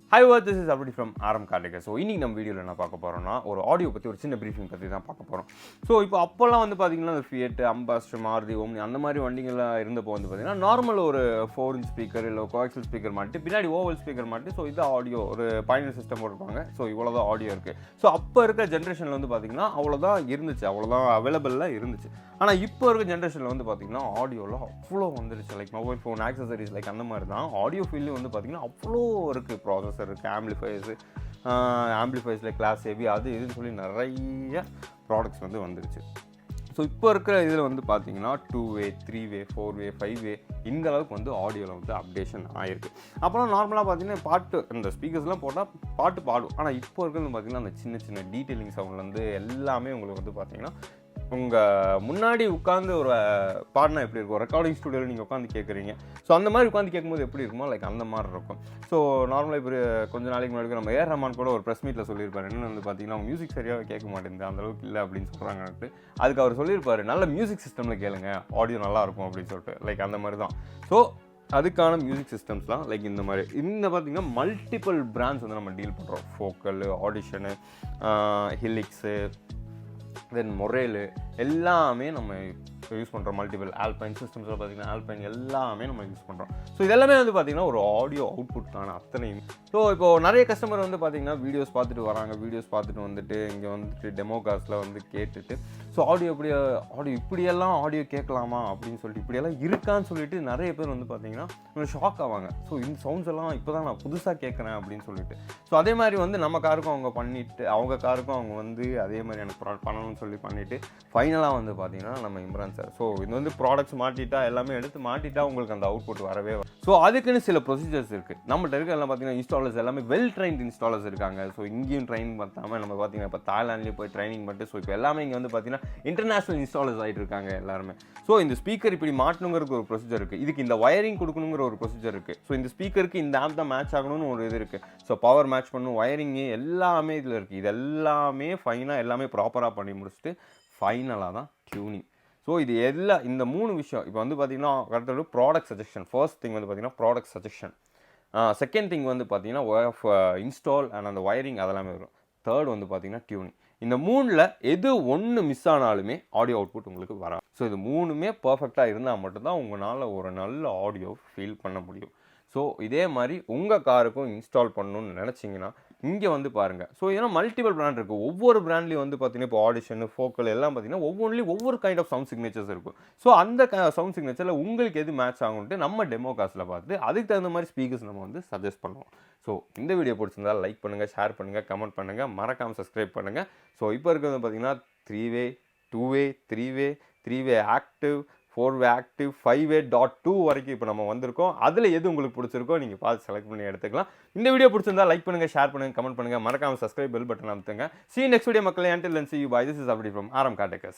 Hi, this is Abdi from Aram Kartika. So இன்றைக்கி நம்ம வீடியோவில் என்ன பார்க்க போகிறோம்னா ஒரு ஆடியோ பற்றி ஒரு சின்ன ப்ரீஃபிங் பற்றி தான் பார்க்க போகிறோம். ஸோ இப்போ அப்போல்லாம் வந்து பார்த்திங்கன்னா அந்த ஃபியட், அம்பாஸ்டர், மாருதி, ஓம்னி அந்த மாதிரி வண்டிங்கள்லாம் இருந்தப்போ வந்து பார்த்திங்கன்னா நார்மல் ஒரு 4-inch ஸ்பீக்கர் இல்லை கோஆக்சியல் ஸ்பீக்கர் மாட்டி பின்னாடி ஓவல் ஸ்பீக்கர் மாட்டி ஸோ இது ஆடியோ ஒரு பைனரி சிஸ்டம் போட்டிருப்பாங்க. ஸோ இவ்வளோ தான் ஆடியோ இருக்குது. ஸோ அப்போ இருக்க ஜென்ரேஷனில் வந்து பார்த்திங்கன்னா அவ்வளோதான் இருந்துச்சு, அவ்வளோதான் அவைலபிளாக இருந்துச்சு. ஆனால் இப்போ இருக்க ஜென்ரேஷனில் வந்து பார்த்திங்கன்னா ஆடியோவில் அவ்வளோ வந்துருச்சு. Like mobile phone accessories like அந்த மாதிரி தான் ஆடியோ ஃபீல்டு வந்து பார்த்திங்கன்னா அவ்வளோ இருக்குது. ப்ராசஸர் இருக்குது, ஆம்பிளிஃபைஸில் கிளாஸ் ஹெவி அது இதுன்னு சொல்லி நிறைய ப்ராடக்ட்ஸ் வந்து வந்துருச்சு. ஸோ இப்போ இருக்கிற இதில் வந்து பார்த்தீங்கன்னா 2-way 3-way 4-way 5-way இந்த அளவுக்கு வந்து ஆடியோவில் வந்து அப்டேஷன் ஆகிருக்கு. அப்புறம் நார்மலாக பார்த்தீங்கன்னா பாட்டு இந்த ஸ்பீக்கர்ஸ்லாம் போட்டால் பாட்டு பாடும். ஆனால் இப்போ இருக்கிறது பார்த்தீங்கன்னா அந்த சின்ன சின்ன டீட்டெயிலிங் சவுண்ட்லேருந்து எல்லாமே உங்களுக்கு வந்து பார்த்தீங்கன்னா உங்கள் முன்னாடி உட்காந்து ஒரு பாடினா எப்படி இருக்கும், ரெக்கார்டிங் ஸ்டுடியோவில் நீங்கள் உட்காந்து கேட்குறீங்க. ஸோ அந்த மாதிரி உட்காந்து கேட்கும்போது எப்படி இருக்குமோ லைக் அந்த மாதிரி இருக்கும். ஸோ நார்மலாக இப்போ கொஞ்சம் நாளைக்கு முன்னாடி நம்ம ஏஆர் ரஹ்மான் கூட ஒரு ப்ரெஸ் மீட்டில் சொல்லியிருப்பார். என்னென்னு வந்து பார்த்தீங்கன்னா அவங்க மியூசிக் சரியாக கேட்க மாட்டேங்குது, அந்தளவுக்கு இல்லை அப்படின்னு சொல்கிறாங்கன்ட்டு. அதுக்கு அவர் சொல்லியிருப்பார், நல்ல மியூசிக் சிஸ்டமில் கேளுங்க, ஆடியோ நல்லாயிருக்கும் அப்படின்னு சொல்லிட்டு. லைக் அந்த மாதிரி தான். ஸோ அதுக்கான மியூசிக் சிஸ்டம்ஸ்லாம் லைக் இந்த மாதிரி பார்த்திங்கன்னா மல்டிபிள் பிராண்ட்ஸ் வந்து நம்ம டீல் பண்ணுறோம். ஃபோக்கல், ஆடிஷனு, ஹிலிக்ஸு, தென் மொரேலு எல்லாமே நம்ம யூஸ் பண்ணுறோம். மல்டிபிள் ஆல்பைன் சிஸ்டம்ஸில் பார்த்திங்கன்னா ஆல்பைன் எல்லாமே நம்ம யூஸ் பண்ணுறோம். ஸோ இதெல்லாமே வந்து பார்த்திங்கன்னா ஒரு ஆடியோ அவுட்புட்டான அத்தனையும். ஸோ இப்போது நிறைய கஸ்டமர் வந்து பார்த்திங்கன்னா வீடியோஸ் பார்த்துட்டு வராங்க. வீடியோஸ் பார்த்துட்டு வந்துட்டு இங்கே வந்துட்டு டெமோ காஸ்ட்டில் வந்து கேட்டுட்டு ஸோ ஆடியோ இப்படியெல்லாம் ஆடியோ கேட்கலாமா அப்படின்னு சொல்லிட்டு இப்படியெல்லாம் இருக்கான்னு சொல்லிட்டு நிறைய பேர் வந்து பார்த்திங்கன்னா கொஞ்சம் ஷாக் ஆவாங்க. ஸோ இந்த சவுண்ட்ஸ் எல்லாம் இப்போ தான் நான் புதுசாக கேட்குறேன் அப்படின்னு சொல்லிட்டு. ஸோ அதே மாதிரி வந்து நம்ம காருக்கும் அவங்க பண்ணிவிட்டு அவங்க காருக்கும் அவங்க வந்து அதே மாதிரி எனக்கு பண்ணணும்னு சொல்லி பண்ணிவிட்டு ஃபைனலாக வந்து பார்த்திங்கன்னா நம்ம இம்ரான் சார். ஸோ இது வந்து ப்ராடக்ட்ஸ் மாட்டிட்டா எல்லாமே எடுத்து மாட்டிட்டா உங்களுக்கு அந்த அவுட்புட் வரவே வரும். ஸோ அதுக்குன்னு சில ப்ரொசீஜர்ஸ் இருக்குது. நம்மகிட்ட இருக்க எல்லாம் பார்த்தீங்கன்னா இன்ஸ்டாலர்ஸ் எல்லாமே வெல் ட்ரைன்ட் இன்ஸ்டாலர்ஸ் இருக்காங்க. ஸோ இங்கேயும் ட்ரைனிங் பார்த்தாமல் நம்ம பார்த்தீங்கன்னா இப்போ தாய்லாண்ட்லேயே போய் ட்ரைனிங் பண்ணிட்டு ஸோ இப்போ எல்லாமே இங்கே வந்து பார்த்தீங்கன்னா இன்டர்நேஷனல் இன்ஸ்டாலர்ஸ் ஆகிட்டு இருக்காங்க எல்லாருமே. ஸோ இந்த ஸ்பீக்கர் இப்படி மாட்டணுங்கிறதுக்கு ஒரு ப்ரொசீஜர் இருக்குது. இதுக்கு இந்த வயரிங் கொடுக்கணுங்கிற ஒரு ப்ரொசீஜர் இருக்குது. ஸோ இந்த ஸ்பீக்கருக்கு இந்த ஆம்ப் தான் மேட்ச் ஆகணும்னு ஒரு இது இருக்குது. ஸோ பவர் மேட்ச் பண்ணணும், வயரிங்கு எல்லாமே இதில் இருக்குது. இது எல்லாமே ஃபைனாக எல்லாமே ப்ராப்பராக பண்ணி முடிச்சுட்டு ஃபைனலாக தான் டியூனிங். ஸோ இது இந்த 3 விஷயம் இப்போ வந்து பார்த்திங்கன்னா அடுத்தது ப்ராடக்ட் சஜஷன். ஃபர்ஸ்ட் திங் வந்து பார்த்திங்கன்னா ப்ராடக்ட் சஜஷன். செகண்ட் திங் வந்து பார்த்திங்கன்னா இன்ஸ்டால் அண்ட் அந்த வயரிங் அதெல்லாமே வரும். தேர்ட் வந்து பார்த்திங்கன்னா டியூனிங். இந்த 3ல் எது ஒன்று மிஸ் ஆனாலுமே ஆடியோ அவுட்புட் உங்களுக்கு வராது. ஸோ இது 3மே பர்ஃபெக்டாக இருந்தால் மட்டும்தான் உங்களால் ஒரு நல்ல ஆடியோ ஃபீல் பண்ண முடியும். ஸோ இதே மாதிரி உங்கள் காருக்கும் இன்ஸ்டால் பண்ணணும்னு நினச்சிங்கன்னா இங்கே வந்து பாருங்கள். ஸோ ஏன்னா மல்டிபிள் பிராண்ட் இருக்குது. ஒவ்வொரு பிராண்ட்லேயும் வந்து பார்த்திங்கன்னா இப்போ ஆடிஷன், ஃபோக்கல் எல்லாம் பார்த்திங்கன்னா ஒவ்வொன்றிலையும் ஒவ்வொரு கைண்ட் ஆஃப் சவுண்ட் சிக்னேச்சர்ஸ் இருக்கும். ஸோ அந்த சவுண்ட் சிக்னேச்சரில் உங்களுக்கு எது மேட்ச் ஆகும்ட்டு நம்ம டெமோ காஸ்ட்டில் பார்த்து அதுக்கு தகுந்த மாதிரி ஸ்பீக்கர்ஸ் நம்ம வந்து சஜஸ்ட் பண்ணுவோம். ஸோ இந்த வீடியோ பிடிச்சிருந்தால் லைக் பண்ணுங்கள், ஷேர் பண்ணுங்கள், கமெண்ட் பண்ணுங்கள், மறக்காமல் சப்ஸ்கிரைப் பண்ணுங்கள். ஸோ இப்போ இருக்கிறது பார்த்திங்கன்னா 3-way 2-way 3-way active 4-way active 5-way.2 வரைக்கும் இப்போ நம்ம வந்திருக்கோம். அதில் எது உங்களுக்கு பிடிச்சிருக்கோ நீங்கள் பார்த்து செலக்ட் பண்ணி எடுத்துக்கலாம். இந்த வீடியோ பிடிச்சிருந்தா லைக் பண்ணுங்கள், ஷேர் பண்ணுங்கள், கமெண்ட் பண்ணுங்கள், மறக்காமல் சப்ஸ்கிரைப் பெல் பட்டன் அமுத்துங்க. See you next video மக்களே. Until then, see you. Bye. This is Abdi from Aram Kartika.